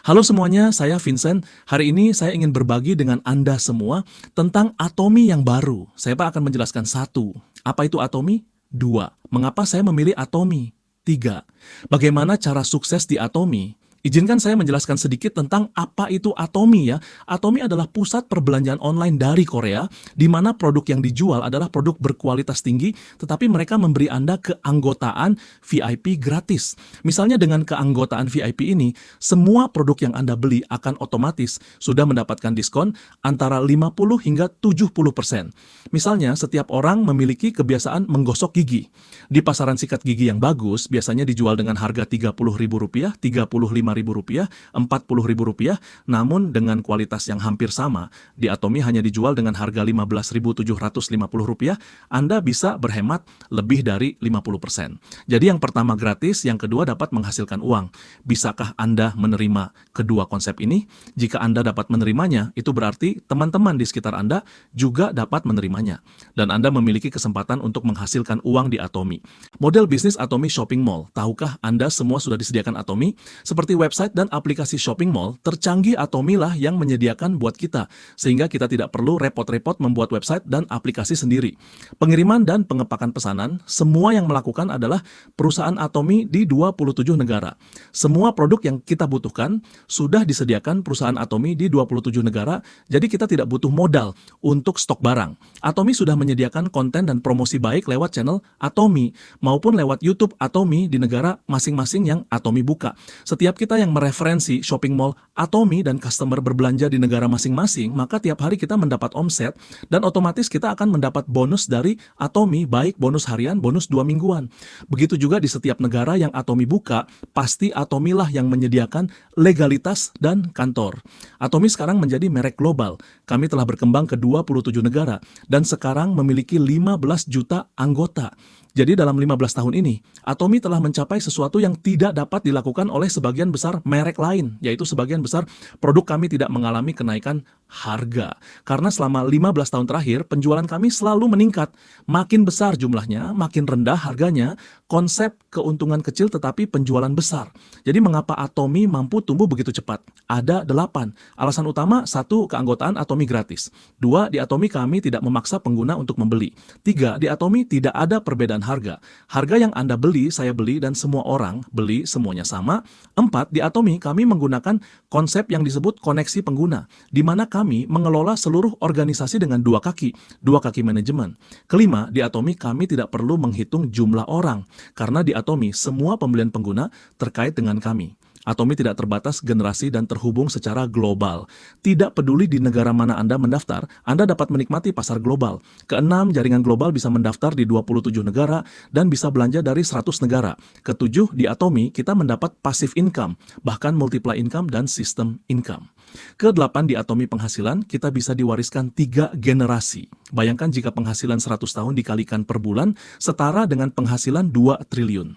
Halo semuanya, saya Vincent. Hari ini saya ingin berbagi dengan Anda semua tentang Atomi yang baru. Saya akan menjelaskan satu. Apa itu Atomi? Dua. Mengapa saya memilih Atomi? Tiga. Bagaimana cara sukses di Atomi? Izinkan saya menjelaskan sedikit tentang apa itu Atomi ya. Atomi adalah pusat perbelanjaan online dari Korea, di mana produk yang dijual adalah produk berkualitas tinggi, tetapi mereka memberi Anda keanggotaan VIP gratis. Misalnya dengan keanggotaan VIP ini, semua produk yang Anda beli akan otomatis sudah mendapatkan diskon antara 50 hingga 70%. Misalnya, setiap orang memiliki kebiasaan menggosok gigi. Di pasaran sikat gigi yang bagus, biasanya dijual dengan harga Rp30.000, Rp35.000, Rp40.000, namun dengan kualitas yang hampir sama, di Atomi hanya dijual dengan harga Rp15.750, Anda bisa berhemat lebih dari 50%. Jadi yang pertama gratis, yang kedua dapat menghasilkan uang. Bisakah Anda menerima kedua konsep ini? Jika Anda dapat menerimanya, itu berarti teman-teman di sekitar Anda juga dapat menerimanya. Dan Anda memiliki kesempatan untuk menghasilkan uang di Atomi. Model bisnis Atomi Shopping Mall. Tahukah Anda semua sudah disediakan Atomi? Seperti website dan aplikasi shopping mall, tercanggih Atomi lah yang menyediakan buat kita, sehingga kita tidak perlu repot-repot membuat website dan aplikasi sendiri. Pengiriman dan pengepakan pesanan, semua yang melakukan adalah perusahaan Atomi di 27 negara. Semua produk yang kita butuhkan sudah disediakan perusahaan Atomi di 27 negara, jadi kita tidak butuh modal untuk stok barang. Atomi sudah menyediakan konten dan promosi baik lewat channel Atomi, maupun lewat YouTube Atomi di negara masing-masing yang Atomi buka. Setiap kita yang mereferensi shopping mall Atomi dan customer berbelanja di negara masing-masing, maka tiap hari kita mendapat omset dan otomatis kita akan mendapat bonus dari Atomi, baik bonus harian, bonus 2 mingguan. Begitu juga di setiap negara yang Atomi buka, pasti Atomi lah yang menyediakan legalitas dan kantor. Atomi sekarang menjadi merek global. Kami telah berkembang ke 27 negara dan sekarang memiliki 15 juta anggota. Jadi dalam 15 tahun ini, Atomi telah mencapai sesuatu yang tidak dapat dilakukan oleh sebagian besar merek lain, yaitu sebagian besar produk kami tidak mengalami kenaikan harga. Karena selama 15 tahun terakhir, penjualan kami selalu meningkat. Makin besar jumlahnya, makin rendah harganya, konsep keuntungan kecil tetapi penjualan besar. Jadi mengapa Atomi mampu tumbuh begitu cepat? Ada 8. Alasan utama, 1, keanggotaan Atomi gratis. 2, di Atomi kami tidak memaksa pengguna untuk membeli. 3, di Atomi tidak ada perbedaan harga. Harga yang Anda beli, saya beli, dan semua orang beli, semuanya sama. 4, di Atomi kami menggunakan konsep yang disebut koneksi pengguna, di mana kami mengelola seluruh organisasi dengan 2 kaki manajemen. Kelima, di Atomi kami tidak perlu menghitung jumlah orang, karena di Atomi semua pembelian pengguna terkait dengan kami. Atomi tidak terbatas generasi dan terhubung secara global. Tidak peduli di negara mana Anda mendaftar, Anda dapat menikmati pasar global. Keenam, jaringan global bisa mendaftar di 27 negara dan bisa belanja dari 100 negara. Ketujuh, di Atomi kita mendapat passive income, bahkan multiply income dan system income. Kedelapan, di Atomi penghasilan kita bisa diwariskan 3 generasi. Bayangkan jika penghasilan 100 tahun dikalikan per bulan, setara dengan penghasilan 2 triliun.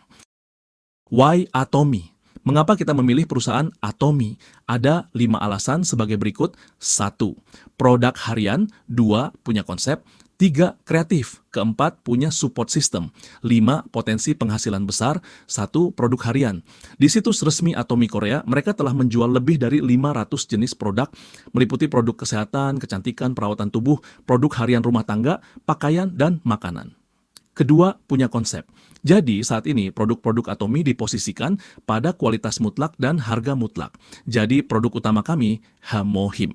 Why Atomi? Mengapa kita memilih perusahaan Atomi? Ada 5 alasan sebagai berikut. 1. Produk harian. 2. Punya konsep. 3. Kreatif. Keempat, punya support system. 5. Potensi penghasilan besar. 1. Produk harian. Di situs resmi Atomi Korea, mereka telah menjual lebih dari 500 jenis produk, meliputi produk kesehatan, kecantikan, perawatan tubuh, produk harian rumah tangga, pakaian, dan makanan. Kedua, punya konsep. Jadi, saat ini produk-produk Atomi diposisikan pada kualitas mutlak dan harga mutlak. Jadi, produk utama kami, Hemohim.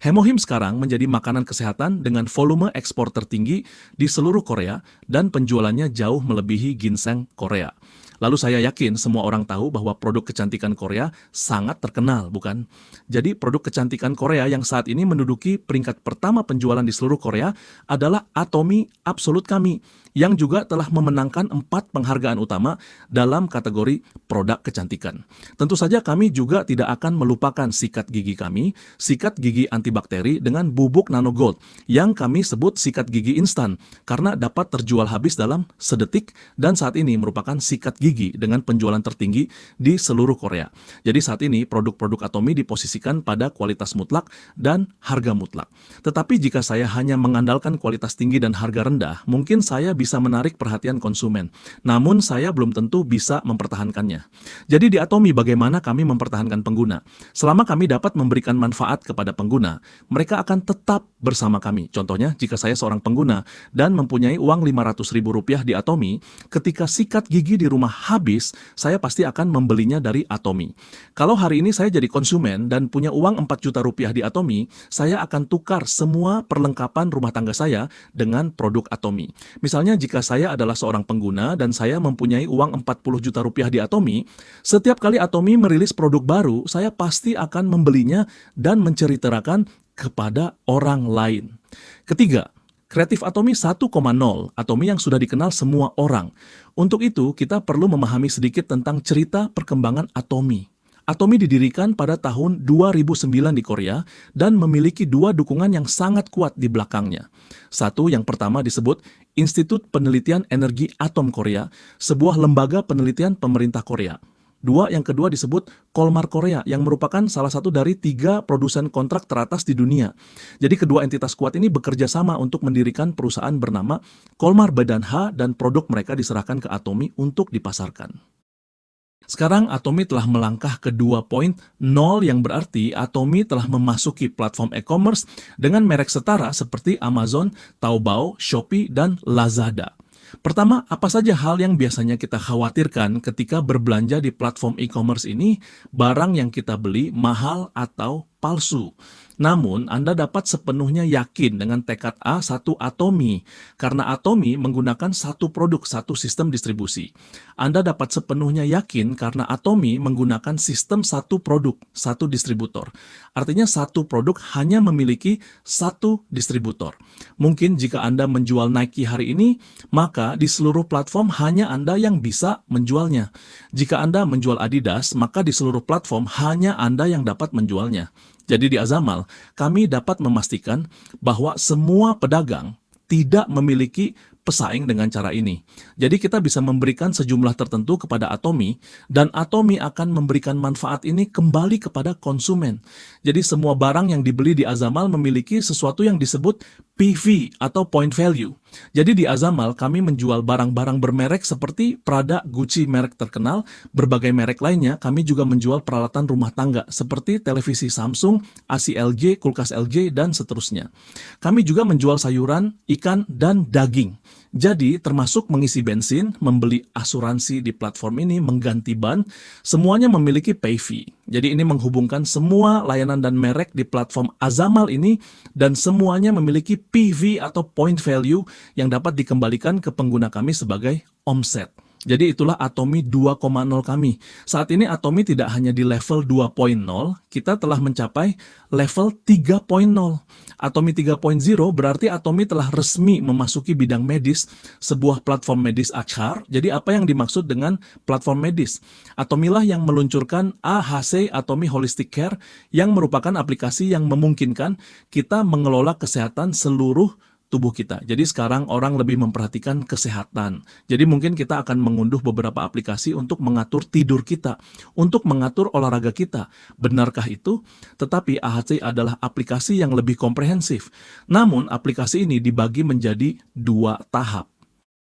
Hemohim sekarang menjadi makanan kesehatan dengan volume ekspor tertinggi di seluruh Korea dan penjualannya jauh melebihi ginseng Korea. Lalu saya yakin semua orang tahu bahwa produk kecantikan Korea sangat terkenal, bukan? Jadi produk kecantikan Korea yang saat ini menduduki peringkat pertama penjualan di seluruh Korea adalah Atomi Absolute kami, yang juga telah memenangkan 4 penghargaan utama dalam kategori produk kecantikan. Tentu saja kami juga tidak akan melupakan sikat gigi kami, sikat gigi antibakteri dengan bubuk nano gold, yang kami sebut sikat gigi instan, karena dapat terjual habis dalam sedetik dan saat ini merupakan sikat gigi dengan penjualan tertinggi di seluruh Korea. Jadi saat ini produk-produk Atomi diposisikan pada kualitas mutlak dan harga mutlak. Tetapi jika saya hanya mengandalkan kualitas tinggi dan harga rendah, mungkin saya bisa menarik perhatian konsumen, namun saya belum tentu bisa mempertahankannya. Jadi di Atomi bagaimana kami mempertahankan pengguna? Selama kami dapat memberikan manfaat kepada pengguna, mereka akan tetap bersama kami. Contohnya, jika saya seorang pengguna dan mempunyai uang Rp500.000 di Atomi, ketika sikat gigi di rumah habis, saya pasti akan membelinya dari Atomi. Kalau hari ini saya jadi konsumen dan punya uang Rp4 juta di Atomi, saya akan tukar semua perlengkapan rumah tangga saya dengan produk Atomi. Misalnya jika saya adalah seorang pengguna dan saya mempunyai uang Rp40 juta di Atomi, setiap kali Atomi merilis produk baru, saya pasti akan membelinya dan menceritakan kepada orang lain. Ketiga, Kreatif Atomi 1.0, Atomi yang sudah dikenal semua orang. Untuk itu, kita perlu memahami sedikit tentang cerita perkembangan Atomi. Atomi didirikan pada tahun 2009 di Korea dan memiliki dua dukungan yang sangat kuat di belakangnya. Satu, yang pertama disebut Institut Penelitian Energi Atom Korea, sebuah lembaga penelitian pemerintah Korea. Dua, yang kedua disebut Kolmar Korea, yang merupakan salah satu dari 3 produsen kontrak teratas di dunia. Jadi kedua entitas kuat ini bekerja sama untuk mendirikan perusahaan bernama Kolmar Badan-H dan produk mereka diserahkan ke Atomi untuk dipasarkan. Sekarang Atomi telah melangkah ke 2.0 yang berarti Atomi telah memasuki platform e-commerce dengan merek setara seperti Amazon, Taobao, Shopee, dan Lazada. Pertama, apa saja hal yang biasanya kita khawatirkan ketika berbelanja di platform e-commerce ini? Barang yang kita beli mahal atau palsu. Namun, Anda dapat sepenuhnya yakin dengan tekad A1 Atomi, karena Atomi menggunakan satu produk, satu sistem distribusi. Anda dapat sepenuhnya yakin karena Atomi menggunakan sistem satu produk, satu distributor. Artinya satu produk hanya memiliki satu distributor. Mungkin jika Anda menjual Nike hari ini, maka di seluruh platform hanya Anda yang bisa menjualnya. Jika Anda menjual Adidas, maka di seluruh platform hanya Anda yang dapat menjualnya. Jadi di Azamal, kami dapat memastikan bahwa semua pedagang tidak memiliki pesaing dengan cara ini. Jadi kita bisa memberikan sejumlah tertentu kepada Atomi, dan Atomi akan memberikan manfaat ini kembali kepada konsumen. Jadi semua barang yang dibeli di Azamal memiliki sesuatu yang disebut PV atau point value. Jadi di Azamal kami menjual barang-barang bermerek seperti Prada, Gucci merek terkenal, berbagai merek lainnya. Kami juga menjual peralatan rumah tangga seperti televisi Samsung, AC LG, kulkas LG, dan seterusnya. Kami juga menjual sayuran, ikan, dan daging. Jadi termasuk mengisi bensin, membeli asuransi di platform ini, mengganti ban, semuanya memiliki pay fee. Jadi ini menghubungkan semua layanan dan merek di platform Azamal ini, dan semuanya memiliki PV atau point value yang dapat dikembalikan ke pengguna kami sebagai omset. Jadi itulah Atomi 2.0 kami. Saat ini Atomi tidak hanya di level 2.0, kita telah mencapai level 3.0. Atomi 3.0 berarti Atomi telah resmi memasuki bidang medis, sebuah platform medis akhar. Jadi apa yang dimaksud dengan platform medis? Atomilah yang meluncurkan AHC Atomi Holistic Care, yang merupakan aplikasi yang memungkinkan kita mengelola kesehatan seluruh tubuh kita. Jadi sekarang orang lebih memperhatikan kesehatan. Jadi mungkin kita akan mengunduh beberapa aplikasi untuk mengatur tidur kita, untuk mengatur olahraga kita. Benarkah itu? Tetapi AHC adalah aplikasi yang lebih komprehensif. Namun aplikasi ini dibagi menjadi 2 tahap.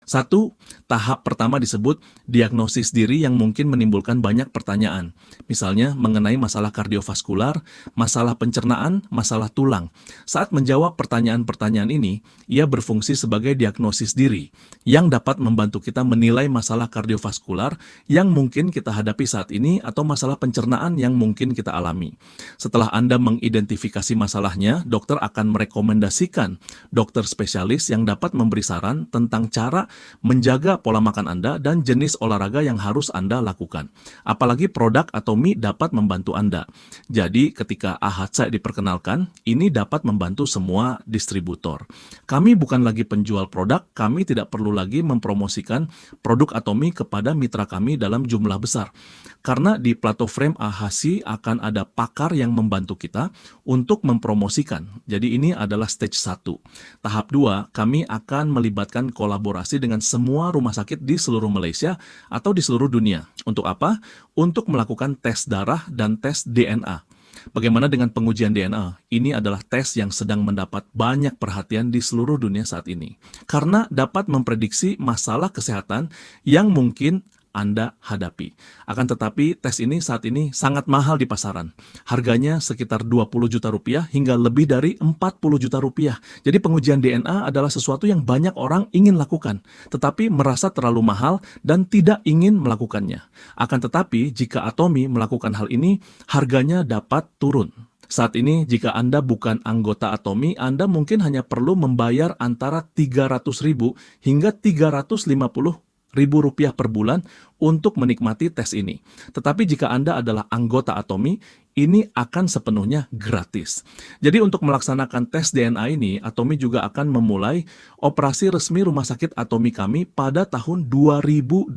Satu, tahap pertama disebut diagnosis diri yang mungkin menimbulkan banyak pertanyaan. Misalnya mengenai masalah kardiovaskular, masalah pencernaan, masalah tulang. Saat menjawab pertanyaan-pertanyaan ini, ia berfungsi sebagai diagnosis diri yang dapat membantu kita menilai masalah kardiovaskular yang mungkin kita hadapi saat ini atau masalah pencernaan yang mungkin kita alami. Setelah Anda mengidentifikasi masalahnya, dokter akan merekomendasikan dokter spesialis yang dapat memberi saran tentang cara menjaga pola makan Anda dan jenis olahraga yang harus Anda lakukan. Apalagi produk Atomi dapat membantu Anda. Jadi ketika AHC diperkenalkan, ini dapat membantu semua distributor. Kami bukan lagi penjual produk, kami tidak perlu lagi mempromosikan produk Atomi kepada mitra kami dalam jumlah besar. Karena di platform AHC akan ada pakar yang membantu kita untuk mempromosikan. Jadi ini adalah stage 1. Tahap 2, kami akan melibatkan kolaborasi dengan semua rumah sakit di seluruh Malaysia atau di seluruh dunia. Untuk apa? Untuk melakukan tes darah dan tes DNA. Bagaimana dengan pengujian DNA? Ini adalah tes yang sedang mendapat banyak perhatian di seluruh dunia saat ini. Karena dapat memprediksi masalah kesehatan yang mungkin Anda hadapi. Akan tetapi, tes ini saat ini sangat mahal di pasaran. Harganya sekitar 20 juta rupiah hingga lebih dari 40 juta rupiah. Jadi pengujian DNA adalah sesuatu yang banyak orang ingin lakukan, tetapi merasa terlalu mahal dan tidak ingin melakukannya. Akan tetapi, jika Atomi melakukan hal ini, harganya dapat turun. Saat ini, jika Anda bukan anggota Atomi, Anda mungkin hanya perlu membayar antara 300.000 hingga 350.000 rupiah per bulan untuk menikmati tes ini. Tetapi jika Anda adalah anggota Atomi, ini akan sepenuhnya gratis. Jadi untuk melaksanakan tes DNA ini, Atomi juga akan memulai operasi resmi rumah sakit Atomi kami pada tahun 2026.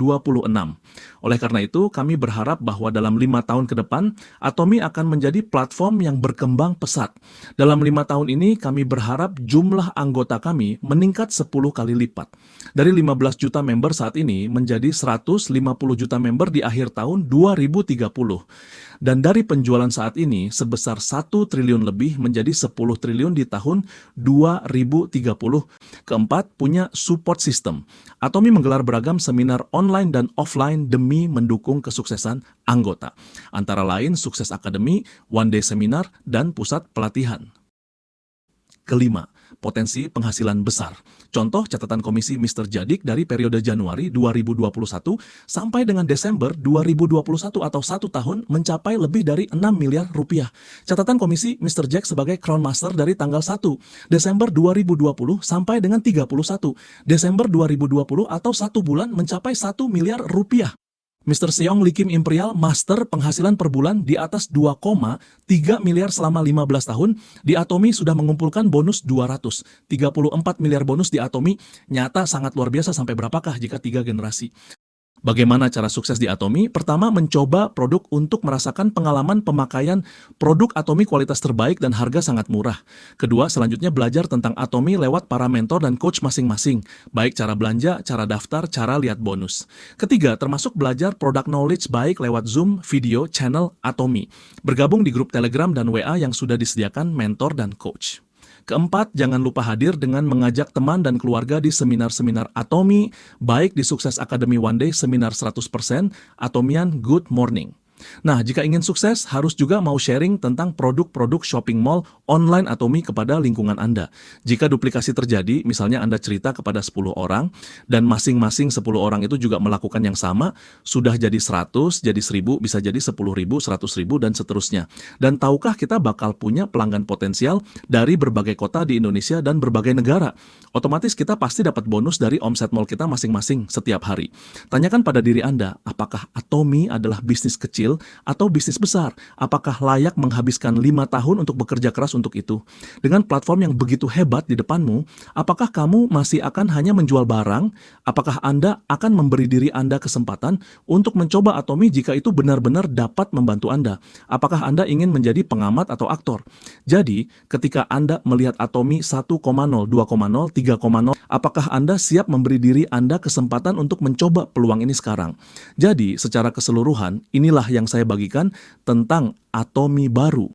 Oleh karena itu, kami berharap bahwa dalam 5 tahun ke depan, Atomi akan menjadi platform yang berkembang pesat. Dalam 5 tahun ini, kami berharap jumlah anggota kami meningkat 10 kali lipat. Dari 15 juta member saat ini menjadi 150 juta member di akhir tahun 2030. Dan dari penjualan saat ini sebesar 1 triliun lebih menjadi 10 triliun di tahun 2030. Keempat, punya support system. Atomi menggelar beragam seminar online dan offline demi mendukung kesuksesan anggota. Antara lain Sukses Academy, One Day Seminar, dan pusat pelatihan. Kelima, potensi penghasilan besar. Contoh catatan komisi Mr. Jadik dari periode Januari 2021 sampai dengan Desember 2021 atau 1 tahun mencapai lebih dari 6 miliar rupiah. Catatan komisi Mr. Jack sebagai Crown Master dari tanggal 1 Desember 2020 sampai dengan 31 Desember 2020 atau 1 bulan mencapai 1 miliar rupiah. Mr. Seong Lee Kim Imperial Master penghasilan per bulan di atas 2,3 miliar selama 15 tahun. Di Atomi sudah mengumpulkan bonus 234 miliar bonus di Atomi. Nyata sangat luar biasa, sampai berapakah jika 3 generasi. Bagaimana cara sukses di Atomi? Pertama, mencoba produk untuk merasakan pengalaman pemakaian produk Atomi kualitas terbaik dan harga sangat murah. Kedua, selanjutnya belajar tentang Atomi lewat para mentor dan coach masing-masing, baik cara belanja, cara daftar, cara lihat bonus. Ketiga, termasuk belajar product knowledge baik lewat Zoom, video, channel Atomi. Bergabung di grup Telegram dan WA yang sudah disediakan mentor dan coach. Keempat, jangan lupa hadir dengan mengajak teman dan keluarga di seminar-seminar Atomi, baik di Sukses Academy One Day Seminar 100%, Atomian Good Morning. Nah, jika ingin sukses, harus juga mau sharing tentang produk-produk shopping mall online Atomi kepada lingkungan Anda. Jika duplikasi terjadi, misalnya Anda cerita kepada 10 orang, dan masing-masing 10 orang itu juga melakukan yang sama, sudah jadi 100, jadi 1000, bisa jadi 10.000, 100.000, dan seterusnya. Dan tahukah kita bakal punya pelanggan potensial dari berbagai kota di Indonesia dan berbagai negara? Otomatis kita pasti dapat bonus dari omset mall kita masing-masing setiap hari. Tanyakan pada diri Anda, apakah Atomi adalah bisnis kecil atau bisnis besar? Apakah layak menghabiskan 5 tahun untuk bekerja keras untuk itu? Dengan platform yang begitu hebat di depanmu, apakah kamu masih akan hanya menjual barang? Apakah Anda akan memberi diri Anda kesempatan untuk mencoba Atomi jika itu benar-benar dapat membantu Anda? Apakah Anda ingin menjadi pengamat atau aktor? Jadi, ketika Anda melihat Atomi 1,0, 2,0, 3,0, apakah Anda siap memberi diri Anda kesempatan untuk mencoba peluang ini sekarang? Jadi, secara keseluruhan, inilah yang saya bagikan tentang Atomi baru.